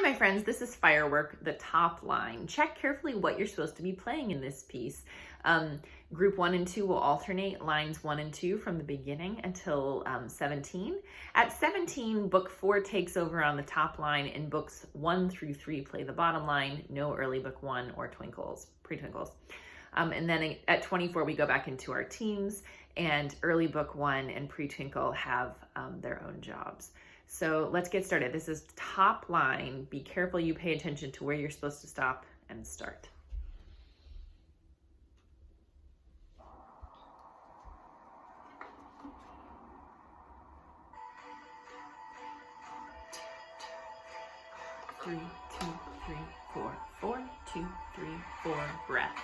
Hi, my friends, this is Firework, the top line. Check carefully what you're supposed to be playing in this piece. Group 1 and 2 will alternate lines 1 and 2 from the beginning until 17. At 17, book 4 takes over on the top line, and books 1 through 3 play the bottom line. No early book 1 or pre-twinkles. And then at 24, we go back into our teams, and early book 1 and pre-twinkle have their own jobs. So let's get started. This is top line. Be careful you pay attention to where you're supposed to stop and start. Three, 2, 3, 4, 4, 2, 3, 4, breath.